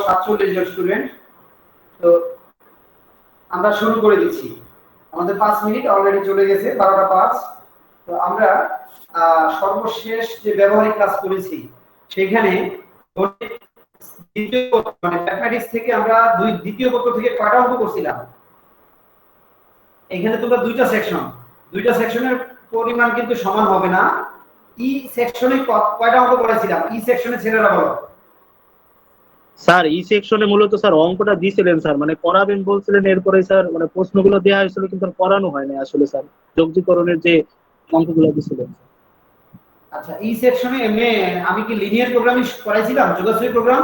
47 জন student. তো আমরা শুরু করে দিচ্ছি। আমাদের 5 মিনিট অলরেডি চলে গেছে, 12টা 5। তো আমরা সর্বশেষ যে ব্যবহারিক ক্লাস করেছি সেখানে দ্বিতীয় মানে ম্যাথমেটিক্স থেকে আমরা দ্বিতীয় পত্র থেকে কয়টা অঙ্ক করছিলাম? এখানে তোমরা দুইটা সেকশনের পরিমাণ কিন্তু সমান হবে না। ই সেকশনে কয়টা অঙ্ক করেছিলাম? ই সেকশনে ছেলেরা বলো। স্যার ই সেকশনে মূলত স্যার অঙ্কটা দিয়েছিলেন স্যার, মানে করাবেন বলছিলেন, এরপরে স্যার মানে প্রশ্নগুলো দেওয়া হয়েছিল কিন্তু করানো হয়নি আসলে স্যার, যৌক্তিকরণের যে অঙ্কগুলো দিয়েছিলেন। আচ্ছা, ই সেকশনে এমনি আমি কি লিনিয়ার প্রোগ্রামিং করাইছিলাম? যোগাশ্রী প্রোগ্রাম?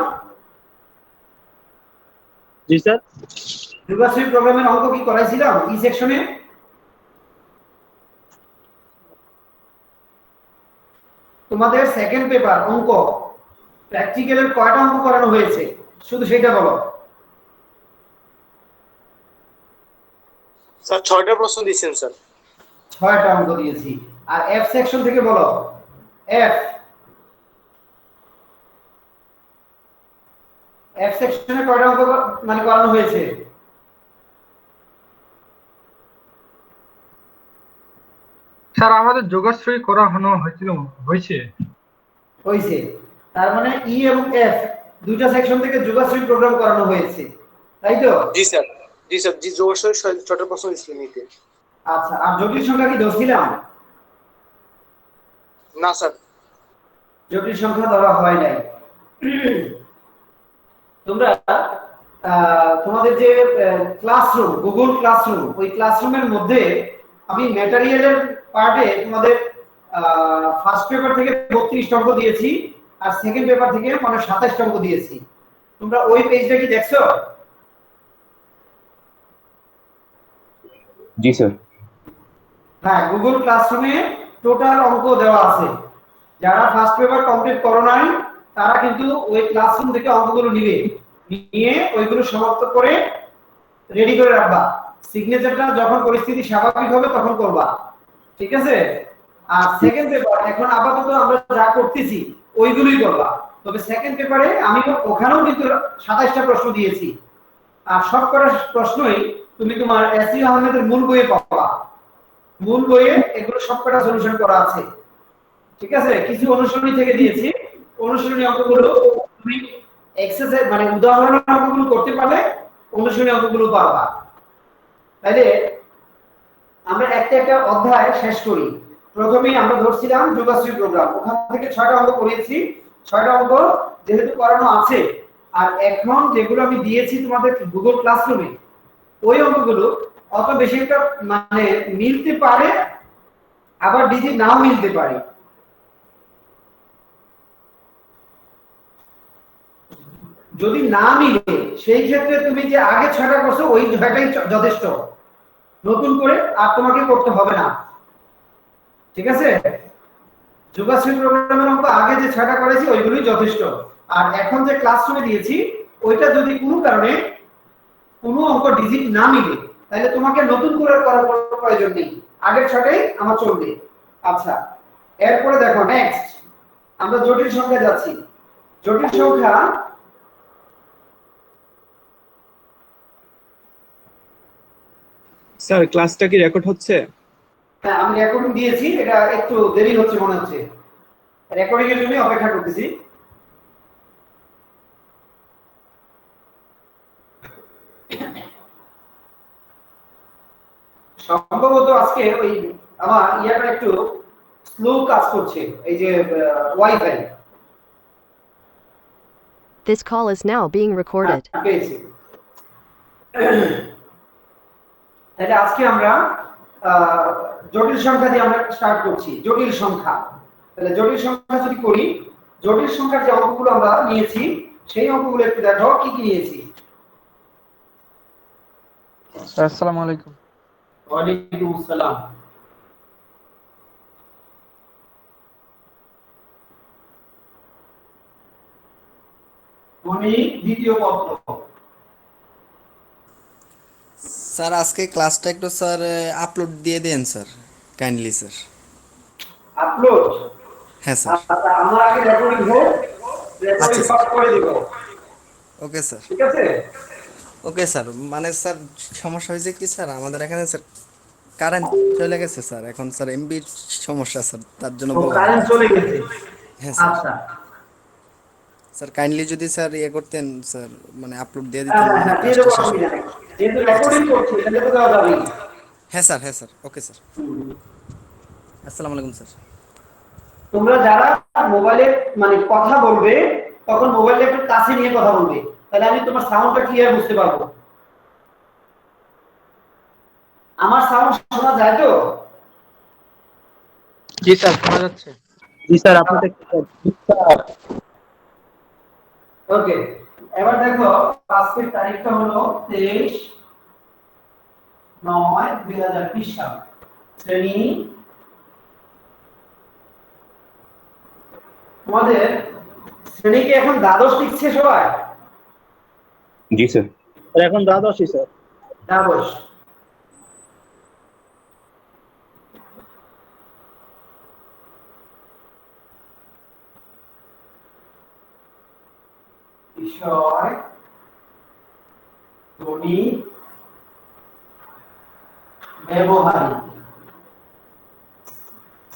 জি স্যার। যোগাশ্রী প্রোগ্রামের অঙ্ক কি করাইছিলাম ই সেকশনে? তোমাদের সেকেন্ড পেপার অঙ্ক প্র্যাকটিক্যালের কয়টা অঙ্ক করানো হয়েছে শুধু সেটা বলো। স্যার 6টা প্রশ্ন দিয়েছেন স্যার। 6টা অঙ্ক দিয়েছি। আর এফ সেকশন থেকে বলো, এফ সেকশনে কয়টা অঙ্ক মানে করানো হয়েছে? স্যার আমাদের যোগাশ্রয় করা হয়েছে। তার মানে ই এবং এফ দুইটা সেকশন থেকে যোগাশ্রী প্রোগ্রাম করানো হয়েছে, তাই তো? জি স্যার, জি যোগাশ্রয় 6টা প্রশ্ন দিয়েছিলেন নিতে। আচ্ছা, আর জটিল সংখ্যা কি ধরছিলাম? না স্যার, জটিল সংখ্যা ধরা হয় নাই। তোমরা তোমাদের যে ক্লাসরুম, গুগল ক্লাসরুম, ওই ক্লাসরুমের মধ্যে আমি ম্যাটেরিয়ালের পার্টে তোমাদের ফার্স্ট পেপার থেকে 32টা অঙ্ক দিয়েছি, আর সেকেন্ড পেপার থেকে মানে 27টা অঙ্ক দিয়েছি। তোমরা ওই পেজটা কি দেখছো? জি স্যার। হ্যাঁ, গুগল ক্লাসরুমে টোটাল অঙ্ক দেওয়া আছে। যারা ফার্স্ট পেপার কমপ্লিট করো নাই তারা কিন্তু ওই ক্লাসরুম থেকে অঙ্কগুলো নিয়ে ওইগুলো সমাপ্ত করে রেডি করে রাখবা। সিগনেচারটা যখন পরিস্থিতি স্বাভাবিক হবে তখন করবা, ঠিক আছে? আর সেকেন্ড পেপার এখন আপাতত আমরা যা করতেছি ওইগুলোই করবা। তবে সেকেন্ড পেপারে আমি ওখানেও কিন্তু 27টা প্রশ্ন দিয়েছি, আর সবকটা প্রশ্নই তুমি তোমার এসি আহমেদের মূল বইয়ে পাবা। মূল বইয়ে এগুলো সবকটা সলিউশন করা আছে, ঠিক আছে? কিছু অনুশীলনী থেকে দিয়েছি, অনুশীলনী অঙ্কগুলো তুমি এক্সারসাইজ মানে উদাহরণ অঙ্কগুলো করতে পারলে অনুশীলনী অঙ্কগুলো পারবা। তাইলে আমরা একটা অধ্যায় শেষ করি। প্রথমেই আমরা ধরছিলাম যোগাশ্রী প্রোগ্রাম, ওখান থেকে 6টা অঙ্ক করেছি। 6টা অঙ্ক যেহেতু করানো আছে, আর এখন যেগুলো আমি দিয়েছি তোমাদের গুগল ক্লাসরুমে, ওই অঙ্কগুলো অত বেশি একটা মানে মিলতে পারে, আবার ডিজিট নাও মিলতে পারে। যদি না মিলে সেই ক্ষেত্রে তুমি যে আগে 6টা করছো ওই 6টাই যথেষ্ট, নতুন করে আর তোমাকে করতে হবে না, ঠিক আছে? যোগাশ্রী প্রোগ্রামের অঙ্ক আগে যে 6টা করেছি ওইগুলোই যথেষ্ট। আর এখন যে ক্লাসরুমে দিয়েছি ওইটা যদি কোনো কারণে কোনো অঙ্ক ডিজিট না মিলে তাহলে তোমাকে নতুন করে করার প্রয়োজন নেই, আগের 6টাই আমার চলবে। আচ্ছা, এরপরে দেখো নেক্সট আমরা জটিল সংখ্যা যাচ্ছি। জটিল সংখ্যা স্যার ক্লাসটা কি রেকর্ড হচ্ছে? হ্যাঁ, আমি রেকর্ডিং দিয়েছি, এটা একটু দেরি হচ্ছে মনে হচ্ছে, রেকর্ডিং এর জন্য অপেক্ষা করতেছি। সম্ভবত আজকে ওই আমার ইয়াটা একটু স্লো কাজ করছে, এই যে wifi. This call is now being recorded. তাহলে আজকে আমরা জটিল সংখ্যা দিয়ে আমরা স্টার্ট করছি। জটিল সংখ্যা, তাহলে জটিল সংখ্যা যদি করি, জটিল সংখ্যার যে অঙ্কগুলো আমরা নিয়েছি সেই অঙ্কগুলো একটু দেখো কি কি নিয়েছি। আসসালামু আলাইকুম। ওয়ালাইকুম আসসালাম। দ্বিতীয় পত্র। স্যার আজকে ক্লাসটা একটু স্যার আপলোড দিয়ে দেন স্যার, কাইন্ডলি স্যার। আপলোড? হ্যাঁ স্যার। আমার আগে রেকর্ডিং হোক, রেকর্ডিং আচ্ছা পাস করে দিব। Okay sir. ঠিক আছে? ওকে স্যার, মানে স্যার সমস্যা হয়েছে কি স্যার, আমাদের এখানে স্যার কারেন্ট চলে গেছে স্যার, এখন স্যার এমবির সমস্যা স্যার, তার জন্য ও বলা হয় কারেন্ট না চলে স্যার। গেছে। হ্যাঁ স্যার। আচ্ছা। স্যার কাইন্ডলি যদি স্যার ইয়ে করতেন স্যার, মানে আপলোড দিয়ে হ্যাঁ দিতেন, হ্যাঁ মানে হ্যাঁ, দিয়ে ক্লাসটা দেবো, শেষ অসুবিধা হবে। নেই। যেহেতু আচ্ছা রেকর্ডিং স্যার। করছি তাহলে তো দেওয়া যাবেই। হ্যাঁ স্যার, হ্যাঁ স্যার, ওকে স্যার। আসসালামু আলাইকুম স্যার। তোমরা যারা মোবাইলে মানে কথা বলবে তখন মোবাইলটা একটু কাছে নিয়ে কথা বলবে, তাহলে আমি তোমার সাউন্ডটা ক্লিয়ার বুঝতে পারবো। আমার সাউন্ড শোনা যায় তো? জি স্যার, শোনা যাচ্ছে। জি স্যার, আপনাদের স্যার। ওকে, এবার দেখো আজকের তারিখটা হলো 23/9/2020 সাল। শ্রেণী, তোমাদের শ্রেণী কি এখন দ্বাদশ লিখছে সবাই? জি স্যার। স্যার এখন দ্বাদশই স্যার। দ্বাদশ। বিষয় গণিত ব্যবহারিক,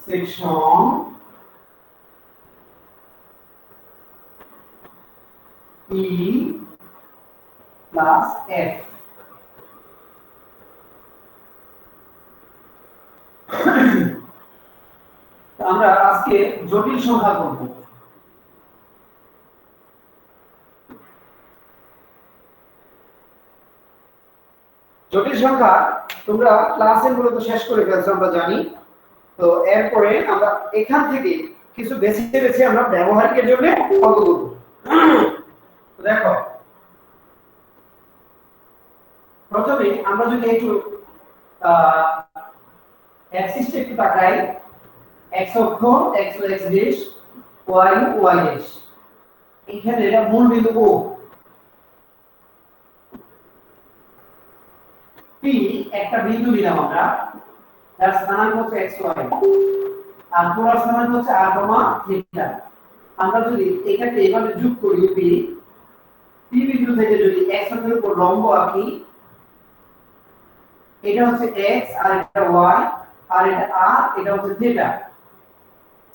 সেকশন ই প্লাস এফ। আমরা আজকে জটিল সংখ্যা করব। জটিল সংখ্যা তোমরা ক্লাসে মূলত শেষ করে ফেলছো আমরা জানি। তো এরপরে আমরা এখান থেকে কিছু বেছে বেছে আমরা ব্যবহারিকের জন্য অঙ্ক করব। তো দেখো, প্রথমে আমরা যদি একটু অ্যাক্সিসটা একটু তাকাই, x অক্ষ x ও x দিশ, y y দিশ, এখানে এটা মূল বিন্দু O, P একটা বিন্দু নিলাম আমরা, যার স্থানাঙ্ক হচ্ছে x y, আর পোলার স্থানাঙ্ক হচ্ছে r, থিটা। আমরা যদি এটাকে এভাবে যোগ করি, P বিন্দু থেকে যদি x অক্ষের উপর লম্ব আঁকি, এটা হচ্ছে x আর এটা y আর এটা r, এটা হচ্ছে থিটা।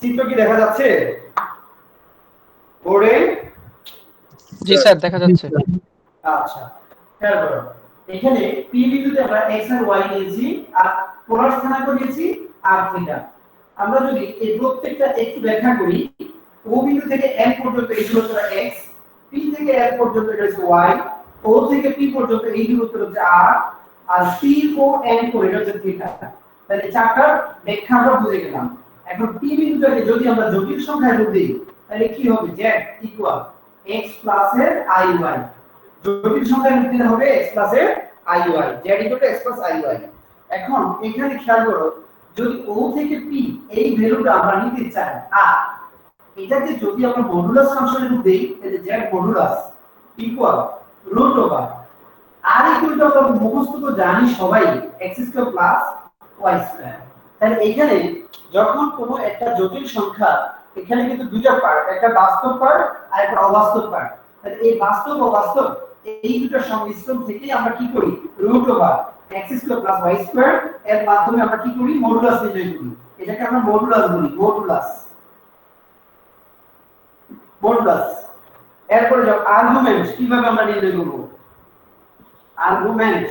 চিত্র কি দেখা যাচ্ছে বোর্ডে? জি স্যার, দেখা যাচ্ছে। আচ্ছা, খেয়াল করো, এখানে P বিন্দুতে আমরা x আর y নিয়েছি আর পোলার স্থানাঙ্ক নিয়েছি r থিটা। আমরা যদি এই প্রত্যেকটা একটু ব্যাখ্যা করি, O বিন্দু থেকে N পর্যন্ত এই দূরত্বটা x, P থেকে N পর্যন্ত এটা হচ্ছে y, O থেকে P পর্যন্ত এই দূরত্বটা হচ্ছে r, আর P ও N করে এটা হচ্ছে থিটা। তাহলে চারটার ব্যাখ্যা আমরা বুঝে গেলাম। এখন P বিন্দুটাকে যদি আমরা জটিল সংখ্যায় রূপ দিই, তাহলে কি হবে? z ইকুয়াল x প্লাস এর iy। জটিল সংখ্যায় রূপ দিলে হবে x প্লাস এর iy, z equal to x plus iy। এখন এখানে খেয়াল করো, যদি O থেকে P এই ভ্যালুটা আমরা নিতে চাই আর এটাকে যদি আমরা মডুলাস ফাংশনে রূপ দেই, তাহলে z modulus equal root over r equal to আমরা মুখস্থ তো জানি সবাই x square plus y square. তাহলে এখানে যখন কোনো একটা জটিল সংখ্যা, এখানে কিন্তু দুইটা পার্ট, একটা বাস্তব পার্ট আর একটা অবাস্তব পার্ট। তাহলে এই বাস্তব ও অবাস্তব এই দুটো সংমিশ্রণ থেকে আমরা কি করি? Root over x square plus y square এর মাধ্যমে আমরা কি করি? মডুলাস নির্ণয় করি। এটাকে আমরা মডুলাস বলি, মডুলাস। মডুলাস। এরপরে যাও আর্গুমেন্ট, কিভাবে আমরা নির্ণয় করব? আর্গুমেন্ট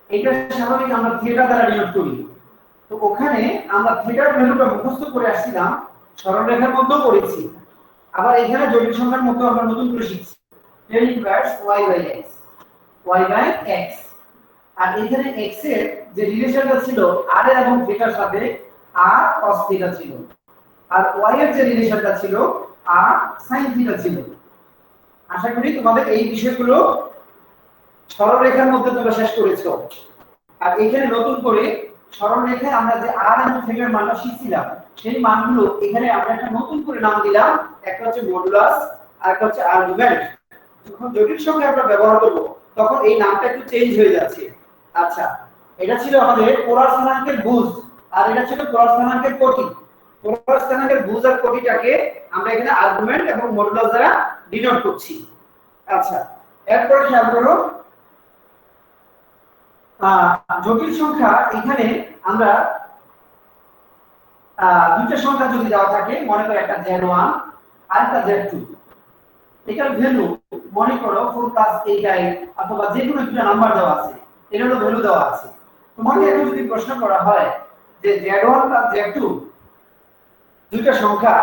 এটা স্বাভাবিক আমরা থিটা দ্বারা নিয়োগ করি। তো ওখানে আমরা থিটার ভ্যালুটা মুখস্থ করে আসছিলাম, সরলরেখার মধ্যেও করেছি, আবার এখানে জটিল সংখ্যার মধ্যে আমরা নতুন করে শিখছি tan inverse y by x, y by x। আর এখানে x এর যে রিলেশনটা ছিল r এর এবং থিটার সাথে, r cos থিটা ছিল, আর y এর যে রিলেশনটা ছিল r sin থিটা ছিল। আশা করি তোমাদের এই বিষয়গুলো সরলরেখার মধ্যে তোমরা শেষ করেছো। আর এখানে নতুন করে সরলরেখায় আমরা যে r এবং থিটার মানটা শিখছিলাম, সেই মানগুলো এখানে আমরা একটা নতুন করে নাম দিলাম, একটা হচ্ছে মডুলাস আর একটা হচ্ছে আর্গুমেন্ট। যখন জটিল সংখ্যা আমরা ব্যবহার করব তখন এই নামটা একটু চেঞ্জ হয়ে যাচ্ছে। আচ্ছা, এটা ছিল আমাদের পোলার স্থানাঙ্কের ভুজ আর এটা ছিল পোলার স্থানাঙ্কের কোটি। পোলার স্থানাঙ্কের ভুজ আর কোটিটাকে আমরা এখানে আর্গুমেন্ট এবং মডুলাস দ্বারা ডিনোট করছি। আচ্ছা, এরপর খেয়াল করো জটিল সংখ্যা এখানে আমরা দুইটা সংখ্যা যদি দেওয়া থাকে, মনে করো একটা Z1 আর একটা Z2, এটার ভ্যালু মনে করো 4+8 অথবা যে কোনো একটা নাম্বার দেওয়া আছে, এর হলো ভ্যালু দেওয়া আছে। তোমাকে এখন যদি প্রশ্ন করা হয় যে Z1 প্লাস Z2 দুইটা সংখ্যা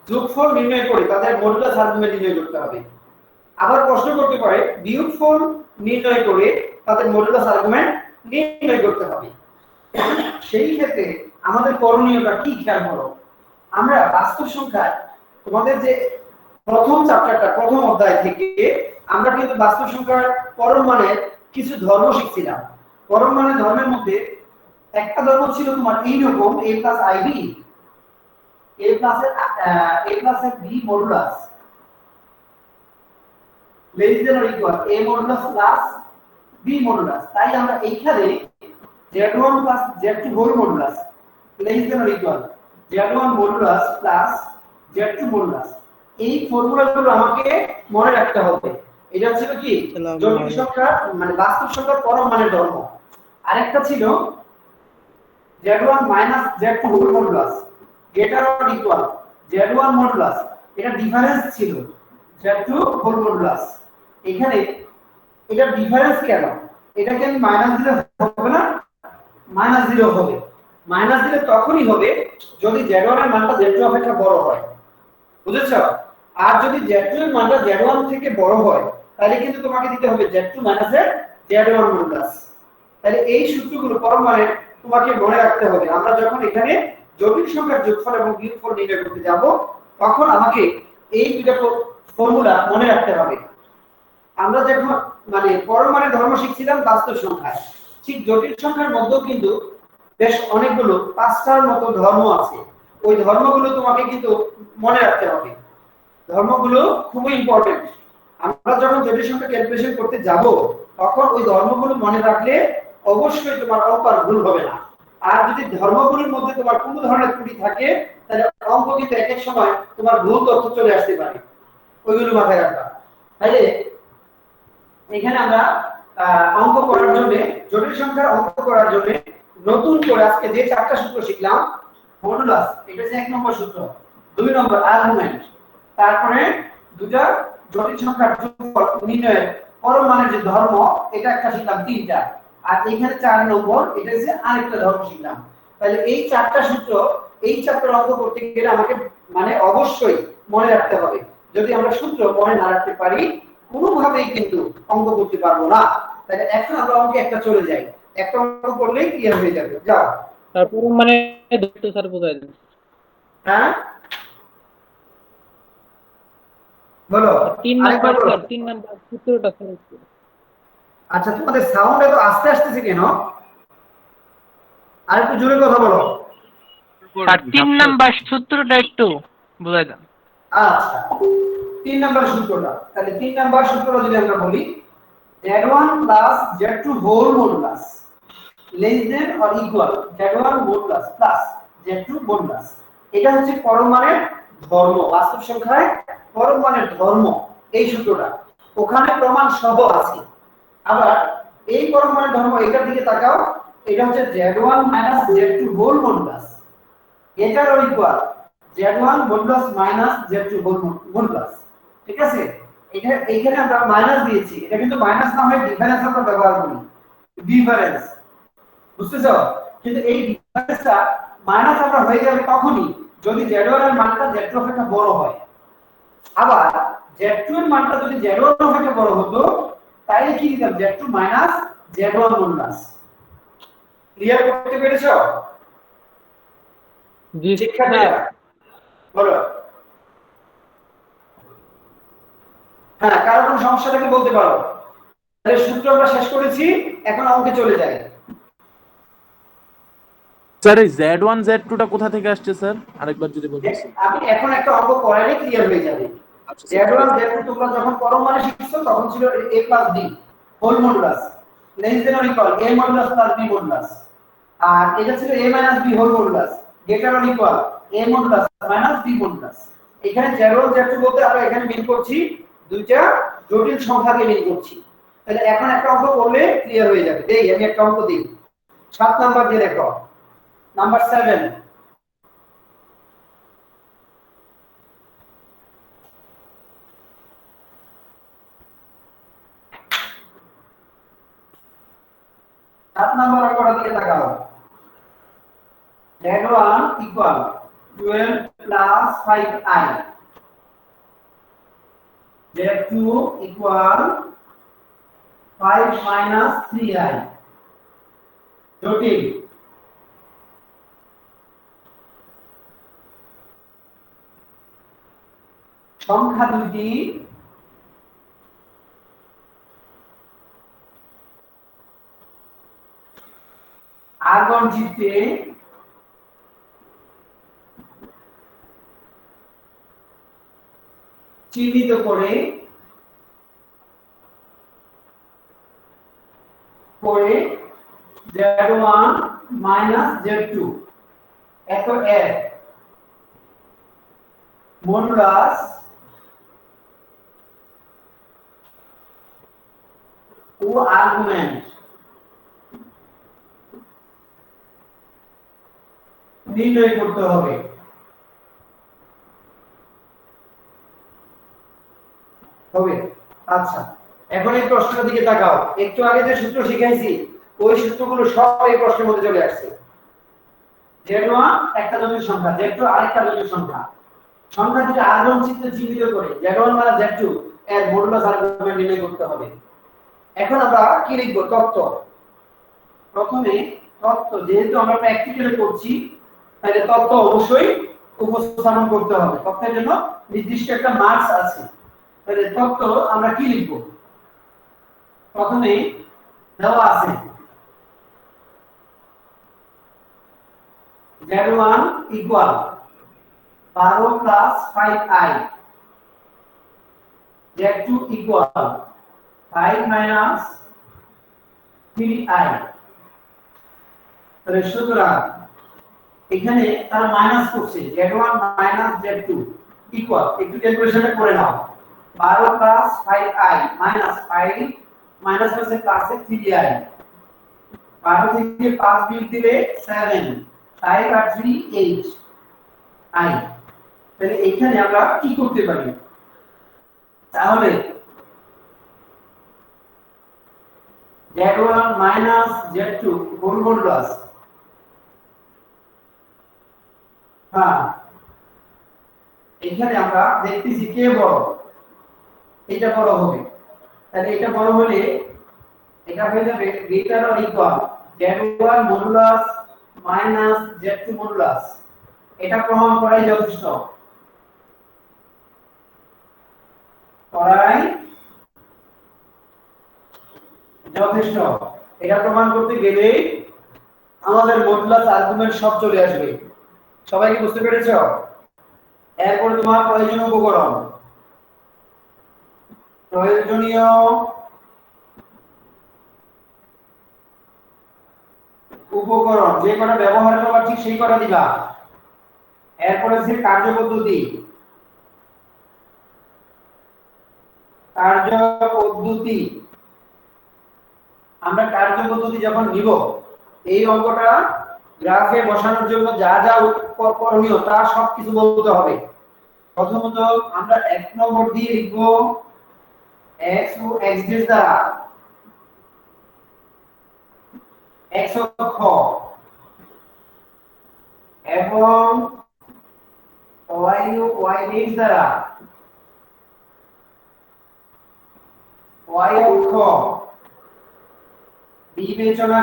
যোগফল নির্ণয় করে তাদের মডুলাস আর্গুমেন্ট নির্ণয় করতে হবে। আবার প্রশ্ন করতে পারে বিয়োগফল নির্ণয় করে তাদের মডুলাস আর্গুমেন্ট নির্ণয় করতে হবে। সেই ক্ষেত্রে আমাদের করণীয়টা কি খেয়াল করো, আমরা বাস্তব সংখ্যায় তোমাদের যে প্রথম চ্যাপ্টারটা প্রথম অধ্যায় থেকে আমরা কিন্তু বাস্তব সংখ্যার পরম মানের কিছু ধর্ম শিখছিলাম। পরম মানের ধর্মের মধ্যে একটা ধর্ম ছিল তোমার এইরকম a plus ib, a plus b modulus less than or equal a modulus plus b modulus. তাই আমরা এইখানে z1 plus z2 whole modulus less than or equal z1 modulus plus z2 modulus, এই ফর্মুলাগুলো আমাকে মনে রাখতে হবে। এটা ছিল কি জটিল সংখ্যা মানে বাস্তব সংখ্যার পরম মানের ধর্ম। আরেকটা ছিল z1 minus z2 whole modulus greater or equal z1 modulus, এটা ডিফারেন্স ছিল z2 হোল মডুলাস। এখানে এটা ডিফারেন্স কেন, এটাকে আমি মাইনাস দিলে হবে না, মাইনাস দিলে হবে। মাইনাস দিলে তখনই হবে যদি z1 এর মানটা z2 অপেক্ষা বড় হয়, বুঝেছো? আর যদি z2 এর মানটা z1 থেকে বড় হয় তাহলে কিন্তু তোমাকে দিতে হবে z2 মাইনাসের z1 মডুলাস। তাহলে এই সূত্রগুলো পরম মানে তোমাকে মনে রাখতে হবে। আমরা যখন এখানে জটিল সংখ্যার যোগফল এবং বিয়োগফল নির্ণয় করতে যাব তখন আমাকে এই দুটো ফর্মুলা মনে রাখতে হবে। আমরা যখন মানে পরম মানের ধর্ম শিখছিলাম বাস্তব সংখ্যায়, ঠিক জটিল সংখ্যার মধ্যেও কিন্তু বেশ অনেকগুলো 5টার মতো ধর্ম আছে। ওই ধর্মগুলো তোমাকে কিন্তু মনে রাখতে হবে। ধর্মগুলো খুবই ইম্পর্টেন্ট। আমরা যখন জটিল সংখ্যা ক্যালকুলেশন করতে যাব তখন ওই ধর্মগুলো মনে রাখলে অবশ্যই তোমার অঙ্ক আর ভুল হবে না। আর যদি ধর্মগুলোর মধ্যে তোমার কোনো ধরনের ত্রুটি থাকে তাহলে অঙ্ক কিন্তু এক এক সময় তোমার ভুল তথ্য চলে আসতে পারে, ওইগুলো মাথায় রাখবা। তাইলে এখানে আমরা অঙ্ক করার জন্য জটিল সংখ্যার অঙ্ক করার জন্য নতুন করে আজকে যে 4টা সূত্র শিখলাম, মডুলাস এটা হচ্ছে 1 নম্বর সূত্র, 2 নম্বর আর্গুমেন্ট, তারপরে দুটা জটিল সংখ্যার যোগফল নির্ণয়ের পরম মানের যে ধর্ম এটা একটা শিখলাম 3টা, আর এখানে 4 নম্বর এটা হচ্ছে আরেকটা ধর্ম শিখলাম। তাহলে এই 4টা সূত্র এই চ্যাপ্টার অঙ্ক করতে গেলে আমাকে মানে অবশ্যই মনে রাখতে হবে। যদি আমরা সূত্র মনে না রাখতে পারি কোনোভাবেই কিন্তু অঙ্ক করতে পারবো না। তাহলে এখন আমরা অঙ্কে একটা চলে যাই, একটা অঙ্ক করলেই ক্লিয়ার হয়ে যাবে। যাও তারপর মানে ধরতে স্যার বোঝাই দেন। হ্যাঁ বলো 3 নাম্বার স্যার 3 নাম্বার সূত্রটা স্যার। আচ্ছা, তোমাদের সাউন্ড এত আস্তে আসতেছে কেন? আর একটু জোরে কথা বলো। স্যার 3 নাম্বার সূত্রটা একটু বোঝাই দেন। আচ্ছা, 3 নাম্বার সূত্রটা, তাহলে 3 নাম্বার সূত্রটা যদি আমরা বলি z1 plus z2 whole modulus less than or equal z1 modulus plus z2 modulus, এটা হচ্ছে পরম মানের ধর্ম। বাস্তব সংখ্যায় পরম মানের ধর্ম এই সূত্রটা, ওখানে প্রমাণ সহ আছে। আবার এই পরম মানের ধর্ম এটার দিকে তাকাও, এটা হচ্ছে z1 minus z2 whole modulus এটার or equal z1 modulus minus z2 whole modulus. ঠিক আছে, এটা এখানে আমরা মাইনাস দিয়েছি, এটা কিন্তু মাইনাস না হয়ে ডিফারেন্স আমরা ব্যবহার করি, ডিফারেন্স, বুঝতেছো? কিন্তু এই ডিফারেন্সটা মাইনাস আমরা হয়ে যাবে তখনই যদি z1 এর মানটা z2 অপেক্ষা বড় হয়। আবার z2 এর মানটা যদি z1 অপেক্ষা বড় হতো তাহলে কি দিতাম z2 minus z1 modulus. Clear করতে পেরেছো? জি শিক্ষার্থীরা বলো। হ্যাঁ, কারো কোনো সমস্যা থাকলে বলতে পারো। তাহলে সূত্র আমরা শেষ করেছি, এখন অঙ্কে চলে যাই। স্যার এই Z1 Z2 টা কোথা থেকে আসছে স্যার আরেকবার যদি বলতেন। আমি এখন একটা অঙ্ক করালে ক্লিয়ার হয়ে যাবে। z1 z2 তোমরা যখন পরম মানে শিখছো তখন ছিল a plus b whole modulus less than or equal a modulus plus b modulus, আর এটা ছিল a minus b whole modulus greater or equal a modulus minus b modulus. এখানে z1 z2 বলতে আমরা এখানে মিন করছি দুইটা জটিল সংখ্যাকে মিল করছি। তাহলে এখন একটা অঙ্ক করলে ক্লিয়ার হয়ে যাবে। দেই আমি একটা অঙ্ক দিই। 7 নাম্বার দিয়ে দেখো, নাম্বার 7। সাত নাম্বার অঙ্কটা দিকে তাকাও। Z1 equal 12 plus 5i, Z2 equal 5 minus 3i। জটিল। সংখ্যা দুটি আর্গন চিত্রে চিহ্নিত করে Z1 minus Z2 এত এর মডুলাস ও আর্গুমেন্ট নির্ণয় করতে হবে। আচ্ছা, এখন এই প্রশ্নের দিকে তাকাও। একটু আগে যে সূত্র শিখাইছি ওই সূত্রগুলো সব এই প্রশ্নের মধ্যে চলে আসছে। Z1 একটা জটিল সংখ্যা, Z2 আরেকটা জটিল সংখ্যা। সংখ্যা দুটি আর্গন চিত্রে চিহ্নিত করে Z1 মানে Z2 এর মডুলাস আর্গুমেন্ট নির্ণয় করতে হবে। এখন আমরা কি লিখব? তত্ত্ব। প্রথমে তত্ত্ব, যেহেতু আমরা প্র্যাকটিক্যালি করছি তাহলে তত্ত্ব অবশ্যই উপস্থাপন করতে হবে। তত্ত্বের জন্য নির্দিষ্ট একটা মার্কস আছে। তাহলে তত্ত্ব আমরা কি লিখব? প্রথমে দেওয়া আছে Z1 equal 12 plus 5i, Z2 equal 5 minus 3i। তাহলে সুতরাং এখানে তার মাইনাস করছে Z1 minus Z2 equal, একটু ক্যালকুলেশনটা করে নাও। 12 plus 5i minus 5 minus হচ্ছে প্লাসে 3i, 12 থেকে 5 বিয়োগ দিলে 7, 5 আর 3 8 i। তাহলে এখানে আমরা কি করতে পারি? তাহলে Z1 minus Z2 whole modulus, হ্যাঁ এখানে আমরা দেখতেছি কে বড়, এটা বড় হবে। তাহলে এটা বড় হলে এটা হয়ে যাবে greater or equal Z1 modulus minus Z2 modulus. এটা প্রমাণ করাই যথেষ্ট, এটা প্রমাণ করতে গেলে আমাদের মডুলাস আর্গুমেন্ট সব চলে আসবে। সবাই কি বুঝতে পেরেছো? এরপরে তোমার প্রয়োজনীয় উপকরণ যে কটা ব্যবহার করবা ঠিক সেই কটা দিবা। এরপরে আছে কার্যপদ্ধতি। আমরা কার্যপদ্ধতি যখন নিব, এই অঙ্কটা গ্রাফে বসানোর জন্য যা যা করণীয় তা সবকিছু বলতে হবে। প্রথমত আমরা 1 নম্বর দিয়ে লিখব x ও x দ্বারা x অক্ষ এবং y ও y দ্বারা y অক্ষ বিবেচনা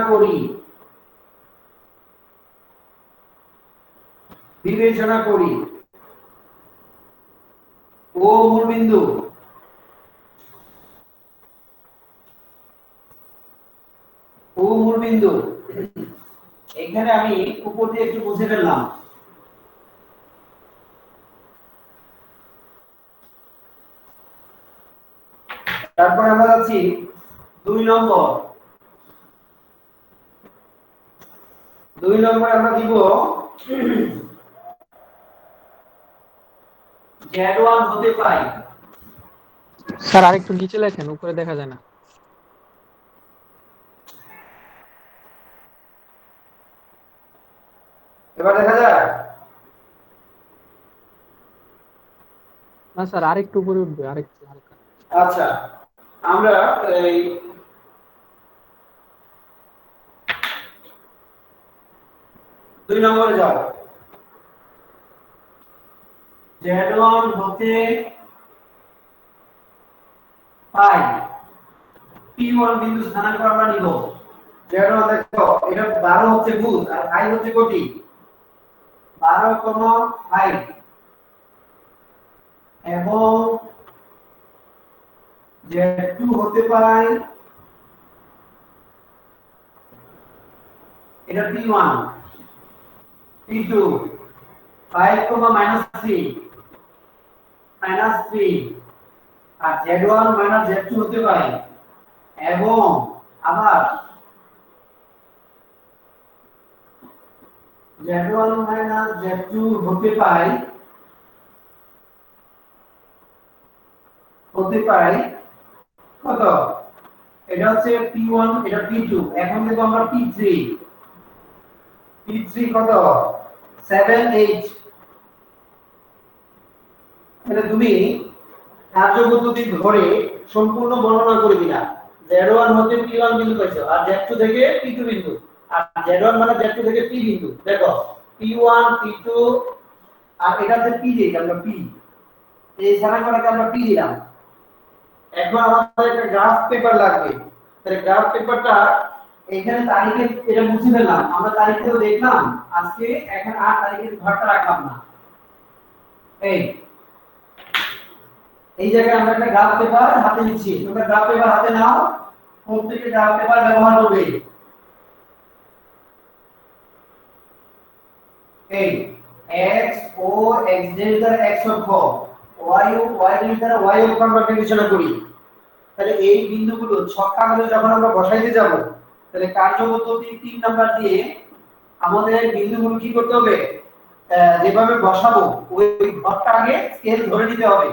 করি ও মূলবিন্দু এখানে আমি উপর দিয়ে একটু মুছে ফেললাম। তারপর আমরা যাচ্ছি 2 নম্বর। 2 নম্বরে আমরা দিব Z1 হতে পাই স্যার আরেকটু নিচে লেখেন, উপরে দেখা যায় না। এবার দেখা যায়? না স্যার, আরেকটু উপরে উঠবে, আরেকটু হালকা। আচ্ছা, আমরা এই 2 নম্বরে যাব। Z1 হতে পাই P1 বিন্দু স্থানাঙ্ক আমরা নিব। Z1 দেখো, এটা 12 হচ্ছে ভুজ আর 5 হচ্ছে কোটি। 12,5 এবং Z2 হতে পাই, এটা P1, P2 5, -3 -3 আর Z1 Z2 হতে পাই এবং আবার Z1 Z2 হতে পাই কত? এটা হচ্ছে P1, এটা P2, এখন দেব আমরা P3 কত? 7, 8। তাহলে তুমি কার্যপদ্ধতি ধরে সম্পূর্ণ বর্ণনা করে দিলা। Z1 হতে P1 বিন্দু পাইছো আর Z2 থেকে P2 বিন্দু, আর Z1 Z2 থেকে P বিন্দু। দেখো P1, P2 আর এটা হচ্ছে P দিই আমরা, P এই স্থানাঙ্কটাকে আমরা P দিলাম। এখন আমাদের একটা গ্রাফ পেপার লাগবে। তাহলে গ্রাফ পেপারটা এখানে তারিখে এটা মুছে ফেললাম, আমরা তারিখটা দেখলাম আজকে, এখন 8 তারিখের ঘরটা রাখলাম না। এই জায়গায় আমরা একটা গ্রাফ পেপার হাতে নিচ্ছি, তোমরা গ্রাফ পেপার হাতে নাও, প্রত্যেকটা গ্রাফ পেপার ব্যবহার করবে। এই x ও x দ্বারা x অক্ষ, y ও y দ্বারা y অক্ষ আমরা বিবেচনা করি। তাহলে এই বিন্দুগুলো ছক কাগজে যখন আমরা বসাইতে যাব, তাহলে কার্যপদ্ধতি 3 নাম্বার দিয়ে আমাদের বিন্দুগুলো কি করতে হবে? যেভাবে বসাবো ওই ঘরটা আগে স্কেল ধরে নিতে হবে।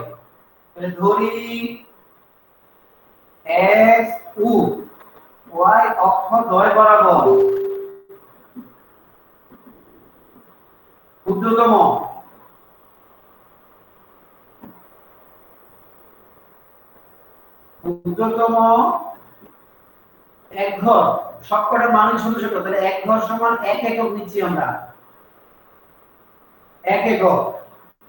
তাহলে ধরি x ও y অক্ষ দ্বয় বরাবর ক্ষুদ্রতম এক ঘর, সবকটার মান ছোট ছোট, তাহলে এক ঘর সমান 1 একক নিচ্ছি আমরা, 1 একক।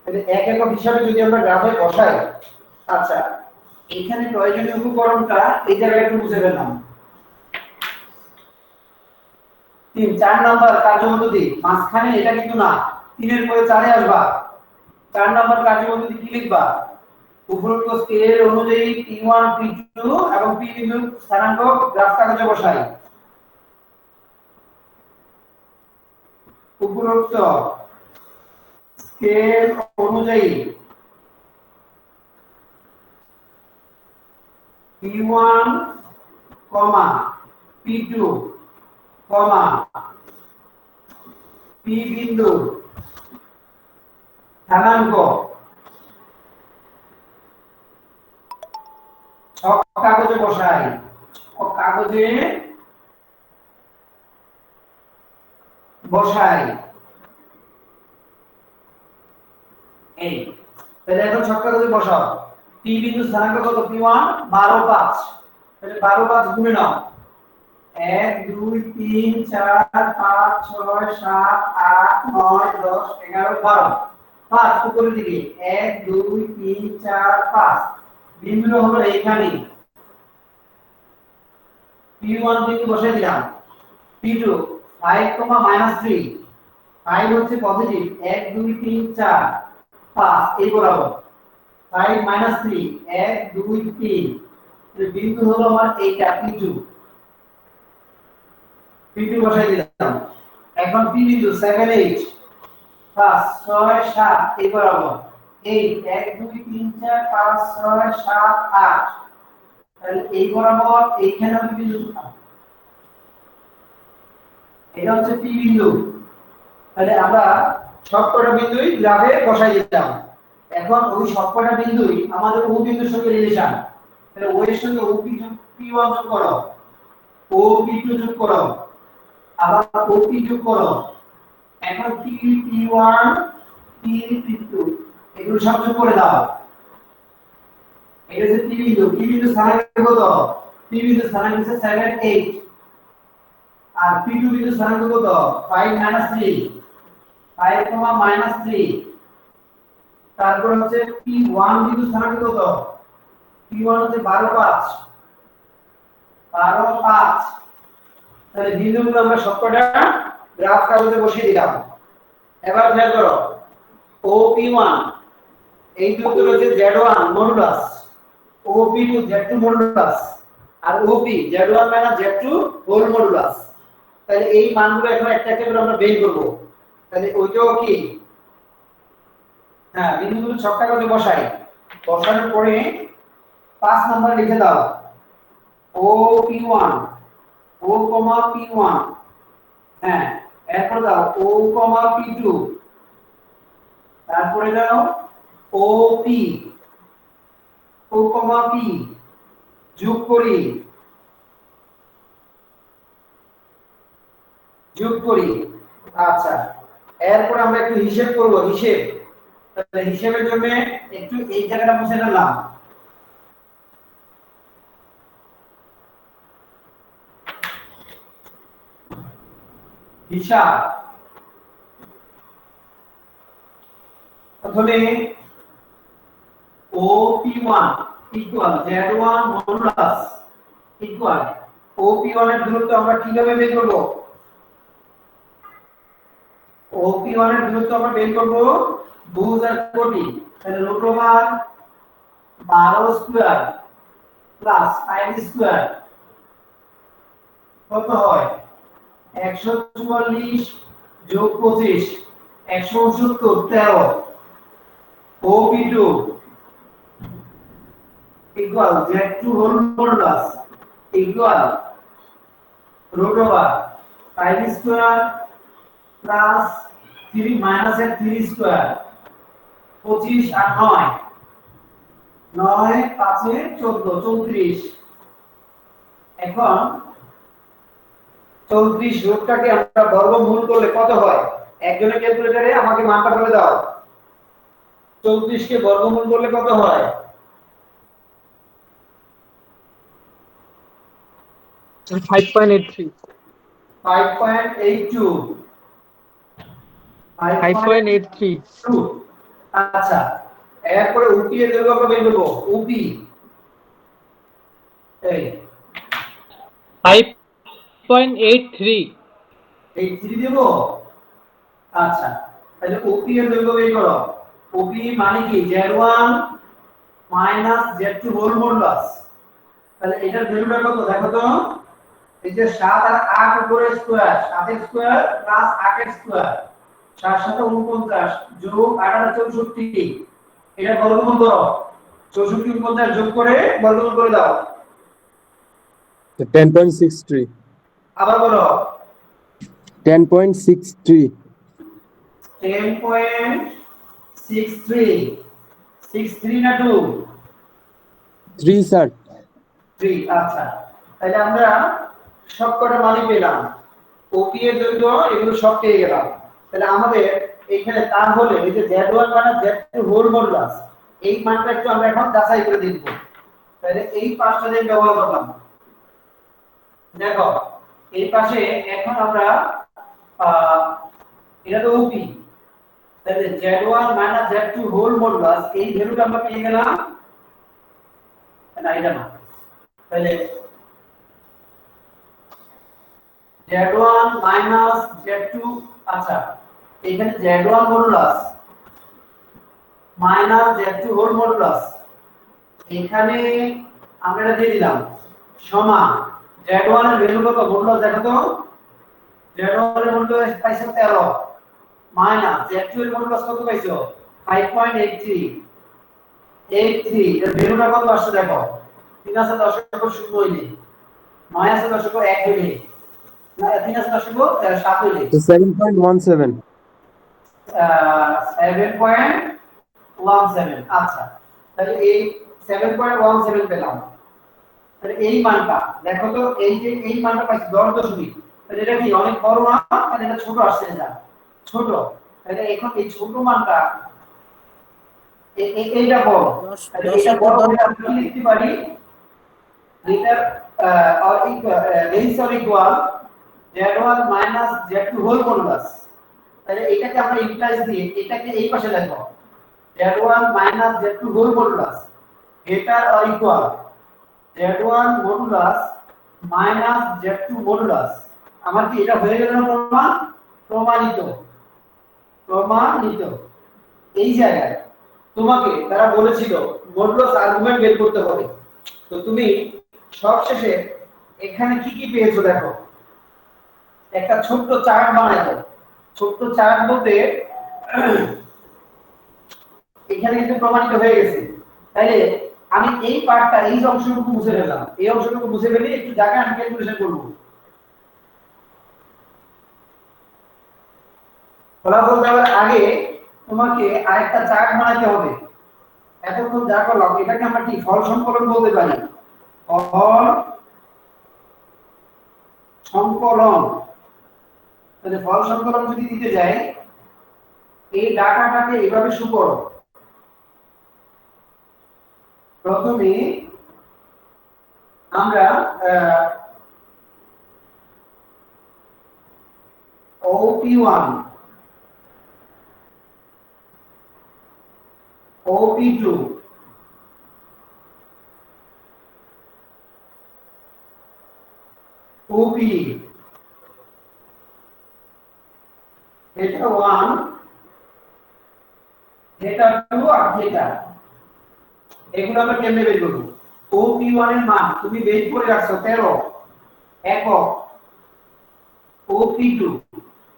তাহলে 1 একক হিসাবে যদি আমরা গ্রাফে বসাই, আচ্ছা এখানে প্রয়োজনীয় উপকরণটা এই জায়গায় একটু মুছে ফেললাম। 3, 4 নাম্বার কার্যপদ্ধতি মাঝখানে, এটা কিন্তু না, 3 এর পরে 4 এ আসবা। 4 নাম্বার কার্যপদ্ধতি কি লিখবা? উপরোক্ত স্কেল অনুযায়ী P1, P2 এবং P বিন্দুর স্থানাঙ্ক গ্রাফ কাগজে বসাই। উপরোক্ত স্কেল অনুযায়ী P1, P2, P বিন্দু স্থানাঙ্ক ছক কাগজে বসাই। ছক কাগজে বসাই। এই তাহলে এখন ছক কাগজে বসাও। P বিন্দু স্থানাঙ্ক কত? P1 12, 5। তাহলে 12, 5 গুণে নাও। 1, 2, 3, 4, 5, 6, 7, 8, 9, 10, 11, 12। 5 উপরের দিকে 1, 2, 3, 4, 5 বিন্দু হলো এইখানে। P1 বিন্দু বসাই দিলাম। P2 5, -3, 5 হচ্ছে পজিটিভ, 1, 2, 3, 4, 5 এই বরাবর। 5 -3 1, 2, 3 বিন্দু হলো আমার এইটা P2 বসাই দিলাম। এখন P বিন্দু 7, 8 5, 6, 7 এই বরাবর। 8 1, 2, 3, 4, 5, 6, 7, 8 তাহলে এই বরাবর এইখানে আমি বিন্দু দিলাম। এটা হচ্ছে P বিন্দু। তাহলে আমরা সবকটা বিন্দুই গ্রাফে বসাই দিলাম। এখন ওই সবকটা বিন্দুই আমাদের ও বিন্দুর সঙ্গে রিলেশন। তাহলে ও এর সঙ্গে ওপি যোগ পি1 যোগ করো, ওপি2 যোগ করো, আবার ওপি যোগ করো, এখন পি1 পি2 এগুলো সব যোগ করে দাও। এটা হচ্ছে পি বিন্দু স্থানাঙ্ক কত? পি বিন্দু স্থানাঙ্ক হচ্ছে 7 8, আর পি2 বিন্দু স্থানাঙ্ক কত? 5 3, 5 3। তারপর হচ্ছে P1 বিন্দু স্থানাঙ্ক কত? P1 হচ্ছে 12 5, 12 5। তাহলে বিন্দুগুলো আমরা সবকটা গ্রাফ কাগজে বসিয়ে দিলাম। এবার খেয়াল করো, OP1 এই দুটো হচ্ছে Z1 modulus, OP2 Z2 modulus, আর OP Z1 Z2 whole modulus. তাহলে এই মানগুলো এখন একটা একটা করে আমরা বের করব। তাহলে ওইটাও কি, হ্যাঁ, বিন্দুগুলো ছকটা করে বসাই, বসানোর পরে 5 নাম্বার লিখে দাও OP1 O, P1, হ্যাঁ, এরপর দাও O, P2, তারপরে দাও OP O, P যোগ করি, আচ্ছা। এরপর আমরা একটু হিসাব করব, হিসাব। তাহলে হিসাবের জন্য একটু এই জায়গাটা মুছে ফেললাম। হিসাব প্রথমে OP1 equal Z1 modulus equal OP1 এর দূরত্ব আমরা কিভাবে বের করব? OP1 এর দূরত্ব আমরা বের করব 2000 কোটি। তাহলে root over 12 square plus 5 square কত হয়? 144 যোগ 25 169 13। OP2 equal Z2 whole modulus equal root over 5 square plus 3 minus 3 square 25 আর 9 9 5 এ 14 34। এখন 34 রূপটাকে আমরা বর্গমূল করলে কত হয়? একজনের ক্যালকুলেটরে আমাকে মানটা বলে দাও। 34 কে বর্গমূল করলে কত হয়? 5.83 5.82 5.83 আচ্ছা, এরপরে ওপি এর দৈর্ঘ্য আমরা বের করব। ওপি এই 5.83 এই 3 দেব। আচ্ছা, তাহলে ওপি এর দৈর্ঘ্য বের করো। ওপি মানে কি? Z1 Z2 whole modulus. তাহলে এটার ভ্যালুটা কত দেখো তো? এই যে 7 আর 8 উপরে স্কয়ার, 7 এর স্কয়ার প্লাস 8 এর স্কয়ার, 7 7 49 যোগ 8 8 64। এটা বর্গমূল করো, 64 49 যোগ করে বর্গমূল করে দাও। 10.63 আবার বলো 10.63 10.63 63 না 2 3 স্যার 3। আচ্ছা, তাহলে আমরা সবকটা মানই পেলাম। ওপি এর দৈর্ঘ্য এগুলো সব পেয়ে গেলাম। তাহলে আমাদের এইখানে তার হলে এই যে Z1 Z2 হোল মডুলাস এই মানটা একটু আমরা এখন যাচাই করে দেখব। তাহলে এই পাঁচটা দিয়ে ব্যবহার করলাম। দেখো এই পাশে এখন আমরা এটা তো ওপি, তাহলে Z1 Z2 হোল মডুলাস এই ভ্যালুটা আমরা পেয়ে গেলাম না, এটা না। তাহলে Z1 Z2, আচ্ছা এখানে Z1 modulus Z2 whole modulus এখানে আমরা এটা দিয়ে দিলাম সমান Z1 এর ভ্যালু কত মডুলাস দেখো তো। Z1 এর মডুলাস পাইছো 13 Z2 এর মডুলাস কত পাইছো 5.83 এর ভ্যালুটা কত আসছে দেখো। 3 আছে দশমিক শূন্য হইলে 9 আছে দশমিক 1 হইলে না 3 আছে দশমিক 7 হইলে 7.17 7.17। আচ্ছা, তাহলে এই 7.17 পেলাম। তাহলে এই মানটা দেখো তো, এই যে এই মানটা পাইছি 10 তাহলে এটা কি অনেক বড় না? তাহলে এটা ছোট আসছে, এটা ছোট। তাহলে এখন এই ছোট মানটা এইটা বড়, তাহলে এটা বড় হলে আমরা কি লিখতে পারি? greater or equal less or equal z1 minus z2 whole modulus। তাহলে এটাকে আমরা ইমপ্লাইজ দিয়ে এটাকে এই পাশে লিখব, z1 minus z2 whole modulus greater or equal z1 modulus minus z2 modulus। আমার কি এটা হয়ে গেল না? প্রমাণিত। প্রমাণিত। এই জায়গায় তোমাকে তারা বলেছিল মডুলাস আর্গুমেন্ট বের করতে হবে। তো তুমি সবশেষে এখানে কি কি পেয়েছো দেখো, একটা ছোট্ট চার্ট বানাইছো। ছোট্ট চার্ট বলতে এখানে কিন্তু প্রমাণিত হয়ে গেছে। তাইলে আমি এই পার্টটা, এই অংশটুকু মুছে ফেললাম, এই অংশটুকু মুছে ফেলে একটু জায়গা আমি ক্যালকুলেশন করব। ফলাফল দেওয়ার আগে তোমাকে আরেকটা চার্ট বানাতে হবে। এতক্ষণ যা করলাম এটাকে আমরা কি ফল সংকলন বলতে পারি। ফল সংকলন। তাহলে ফল সংকলন যদি দিতে যাই, এই ডাটাটাকে এভাবে শুরু করো। প্রথমে আমরা OP1 OP2 OP theta 1 theta 2 আর theta, এগুলো আমরা কেমনে বের করব? OP1 এর মান তুমি বের করে রাখছো 13 একক, OP2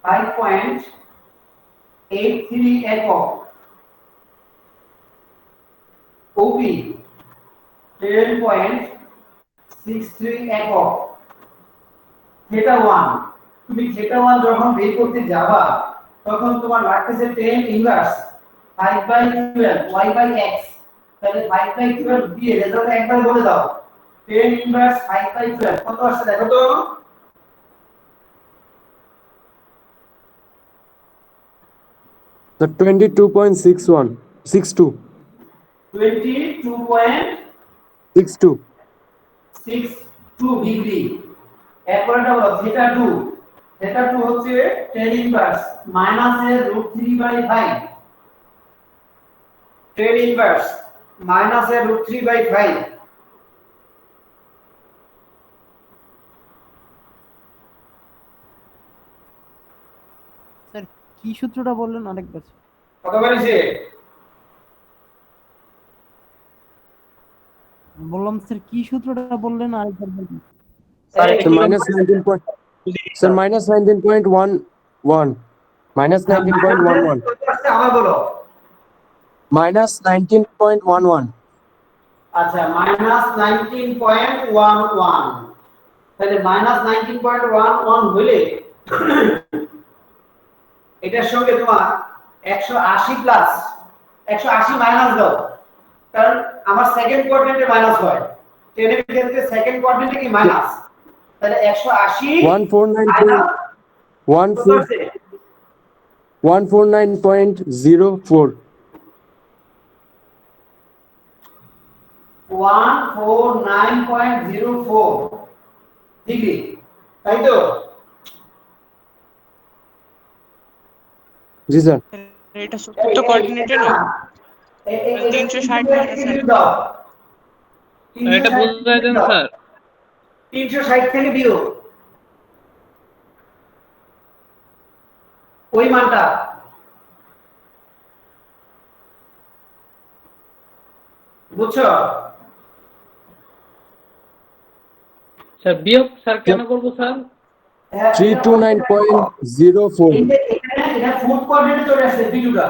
5.83 একক, OP 10.63 একক, theta 1 তুমি theta 1 যখন বের করতে যাবা তখন তোমার লাগতেছে 10 ইনভার্স 5/12 y/x। তাহলে 5/12 দিয়ে রেজাল্ট একবার বলে দাও, 10 ইনভার্স 5/12 কত আসছে দেখো তো। The 22.61 62 22.62 62 degree. এরপরটা হলো থিটা 2। থিটা 2 হচ্ছে 10 ইনভার্স মাইনাস এর √3/5। 10 ইনভার্স মাইনাস এর √3/5। স্যার কি সূত্রটা বললেন আরেকবার? কত বলেছে? বললাম স্যার কি সূত্রটা বললেন আরেকবার বলুন। Sir So minus 19 point, sir, minus 19.11 minus 19.11 আবার বলো। minus 19.11 আচ্ছা মাইনাস 19.11। তাহলে মাইনাস 19.11 হইলে এটার সঙ্গে তোমার 180 প্লাস 180 মাইনাস দাও, কারণ আমার সেকেন্ড কোয়াড্রেন্টে মাইনাস হয়। 10 এর ক্ষেত্রে সেকেন্ড কোয়াড্রেন্টে কি মাইনাস, তাহলে 180 149.04 149.04 ডিগ্রি, তাই তো? जी सर এটা সত্য কোঅর্ডিনেটে না 360 মাইনাস এটা বুঝাই দেন স্যার। 360 থেকে বিয়োগ ওই মানটা, বুঝছো? স্যার বিয়োগ স্যার কেন করব স্যার? 329.04 এটা ফুড কোঅর্ডিনেটে চলে আসছে বিটুটা,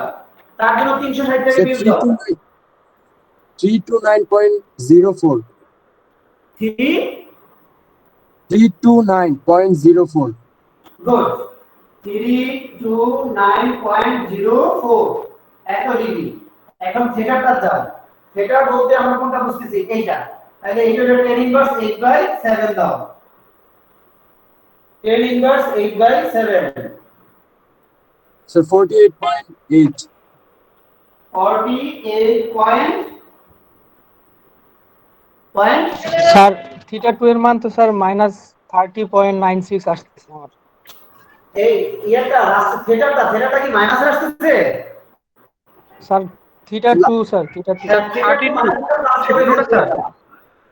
তার জন্য 360 থেকে sir বিয়োগ দাও। 329.04 329.04 গুড, 329.04 এত ডিগ্রি। এখন থিটাটা দাও। থিটা বলতে আমরা কোনটা বুঝতেছি? এইটা তাহলে এটা হলো tan ইনভার্স 8/7 দাও, tan inverse 8/7 Sir, 48.8. 48 point sir theta 2 এর মান তো স্যার -30.96 আসছে আমার। এই ইয়াটা থিটাটা কি মাইনাসে আসছে? Sir theta 2 sir theta 2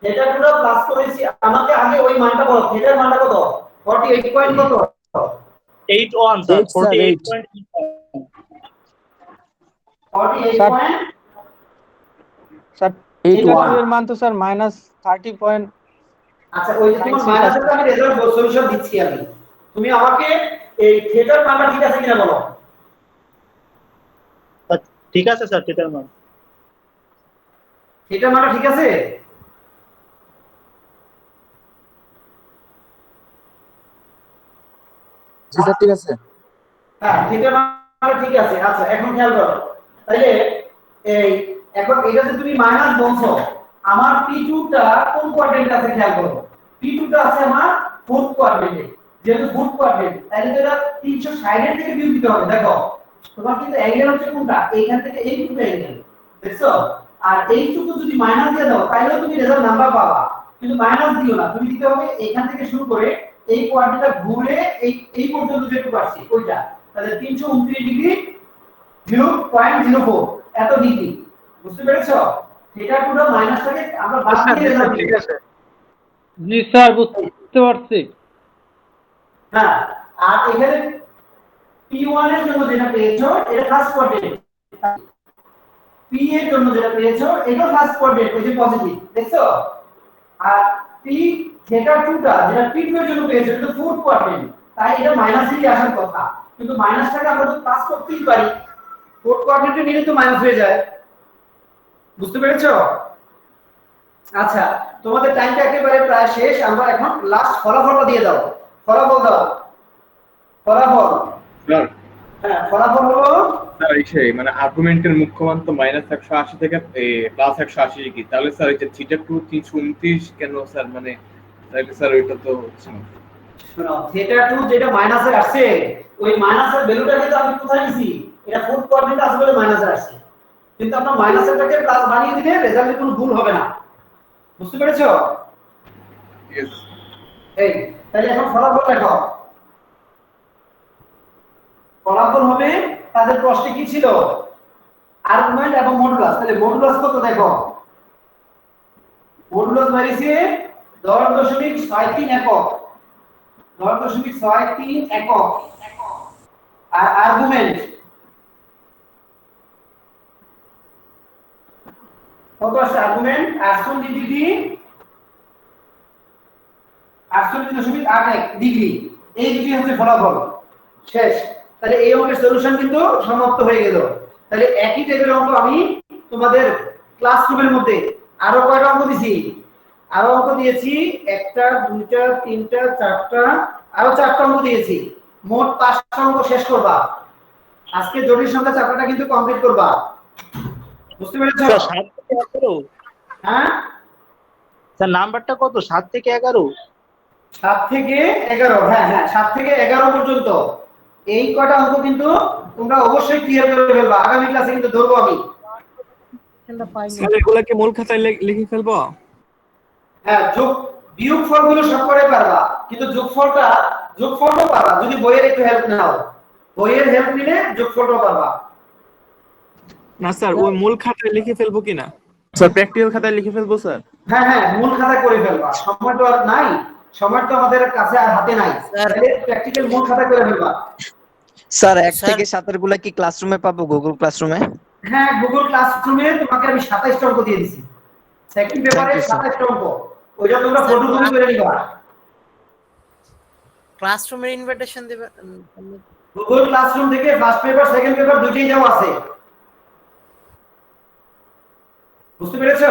theta পুরো প্লাস করেছি। আমাকে আগে ওই মানটা বলো, থিটার মানটা কত? 48 পয়েন্ট কত? 81 sir, 8 sir, 8. 48 sir, point sir 8 theta 2 1. এর মান তো স্যার -30. আচ্ছা, ওই যে তোমার মাইনাসের আমি রেজাল্ট সলিউশন দিচ্ছি আমি, তুমি আমাকে এই থিটার মানটা ঠিক আছে কিনা বলো। ঠিক আছে স্যার, থিটার মান। থিটার মানটা ঠিক আছে? জি স্যার, ঠিক আছে। হ্যাঁ, থিটার মানটা ঠিক আছে। আচ্ছা, এখন খেয়াল করো, তাহলে এই এখন এটা যে তুমি মাইনাস বলছো, আমার P2 টা কোন কোয়াড্রেন্টে আছে খেয়াল করো। P2 টা আছে আমার ফোর্থ কোয়াড্রেন্টে। যেহেতু ফোর্থ কোয়াড্রেন্ট, তাহলে তো এটা 360 এর থেকে বিয়োগ দিতে হবে। দেখো, তোমার কিন্তু অ্যাঙ্গেল হচ্ছে কোনটা? এইখান থেকে এইটুকু অ্যাঙ্গেল, দেখছো? আর এইটুকু যদি মাইনাস দিয়ে দাও, তাহলেও তুমি রেজাল্ট নাম্বার পাবা। কিন্তু মাইনাস দিও না, তুমি দিতে হবে এখান থেকে শুরু করে এই কোয়াড্রেন্টটা ঘুরে এই পর্যন্ত যেটুকু আসছে ওইটা, তাহলে 329 ডিগ্রি 0.04 এত ডিগ্রি। বুঝতে পেরেছো? থিটা পুরো মাইনাসটাকে আমরা বাদ দিয়ে রেজাল্ট ঠিক আছে। জি স্যার, বুঝতে পারছি। হ্যাঁ, আর এখানে P1 এর জন্য যেটা পেয়েছো এটা ফার্স্ট কোয়াড্রেন্ট, P এর জন্য যেটা পেয়েছো এটা ফার্স্ট কোয়াড্রেন্ট, ওই যে পজিটিভ, দেখছো? আর P থিটা 2 টা যেটা P2 এর জন্য পেয়েছো এটা ফোর্থ কোয়াড্রেন্ট, তাই এটা মাইনাসই আসার কথা। কিন্তু মাইনাসটাকে আমরা তো প্লাস করতেই পারি, ফোর্থ কোয়াড্রেন্টে নিলে তো মাইনাস হয়ে যায়। বুঝতে পেরেছো? আচ্ছা, তোমাদের টাইমটা একেবারে প্রায় শেষ। আমরা এখন লাস্ট ফলাফলটা দিয়ে দাও। ফলাফল দাও, ফলাফল। স্যার হ্যাঁ, ফলাফল হলো স্যার এই মানে আর্গুমেন্টের মুখ্য মান তো -180 থেকে +180 ডিগ্রি, তাহলে স্যার এই যে থিটা 2 329 কেন স্যার? মানে তাহলে স্যার ওইটা তো হচ্ছে না। শোনো, থিটা 2 যেটা মাইনাসে আসছে, ওই মাইনাসের ভ্যালুটা কিন্তু আমি কোথায় নিছি? এটা ফোর্থ কোয়াড্রেন্টে আসলে মাইনাসে আসছে, কিন্তু আমরা মাইনাসেরটাকে প্লাস বানিয়ে দিলে রেজাল্টে কোনো ভুল হবে না। বুঝতে পেরেছো? ইয়েস। এই তাহলে এখন ফলাফল দেখো। ফলাফল হবে, তাদের প্রশ্নে কি ছিল? আর্গুমেন্ট এবং মডুলাস। তাহলে মডুলাস কত দেখো? মডুলাস বেরিয়েছে 10.63 একক, 10.63 একক। আর আর্গুমেন্ট কত আছে? Argument 68 degree 68.81 degree. এই দুটি হচ্ছে ফলাফল। শেষ। তাহলে এই অঙ্কের সলিউশন কিন্তু সমাপ্ত হয়ে গেল। তাহলে একই টাইপের অঙ্ক আমি তোমাদের ক্লাসরুমের মধ্যে আরো কয়টা অঙ্ক দিয়েছি? আরো অঙ্ক দিয়েছি 1টা 2টা 3টা 4টা, আরো 4টা অঙ্ক দিয়েছি। মোট 5টা অঙ্ক শেষ করবা। আজকে জটিল সংখ্যা চ্যাপ্টারটা কিন্তু কমপ্লিট করবা। বুঝতে পেরেছো? 7 থেকে 11? হ্যাঁ স্যার নাম্বারটা কত? 7 থেকে 11? 7 থেকে 11, হ্যাঁ হ্যাঁ 7 থেকে 11 পর্যন্ত এই কয়টা অঙ্ক কিন্তু তোমরা অবশ্যই ক্লিয়ার করে ফেলবা। আগামী ক্লাসে কিন্তু ধরবো আমি। স্যার এগুলা কি মূল খাতায় লিখে ফেলবো? হ্যাঁ, বিয়োগ ফলগুলো সব করে পারবা, কিন্তু যোগফলটাও পারবা যদি বইয়ের একটু হেল্প নাও। বইয়ের হেল্প নিলে যোগফলটাও পারবা। না স্যার, ওই মূল খাতায় লিখে ফেলবো কিনা? স্যার প্র্যাকটিক্যাল খাতায় লিখে ফেলবো স্যার? হ্যাঁ হ্যাঁ, মূল খাতা করে ফেলবা। সময় তো আর নাই, সময় তো আমাদের কাছে আর হাতে নাই। তাহলে প্র্যাকটিক্যাল মূল খাতা করে ফেলবা। স্যার 1 থেকে 7 এর গুলা কি ক্লাসরুমে পাবো, গুগল ক্লাসরুমে? হ্যাঁ, গুগল ক্লাসরুমে তোমাকে আমি 27টা অঙ্ক দিয়ে দিছি। সেকেন্ড পেপারে 27টা অঙ্ক, ওইটা তোমরা ফটো কপি করে নিবা। ক্লাসরুমের ইনভিটেশন দিবেন? গুগল ক্লাসরুম থেকে ফার্স্ট পেপার সেকেন্ড পেপার দুটোই দেওয়া আছে। বুঝতে পেরেছো?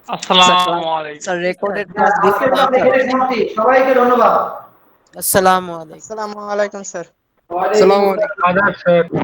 আসসালামু আলাইকুম। স্যার রেকর্ডেড ক্লাস আজকে ক্লাস এখানে সমাপ্তি। সবাইকে ধন্যবাদ। আসসালামু আলাইকুম। আসসালামু আলাইকুম স্যার। ওয়া আলাইকুম আসসালাম।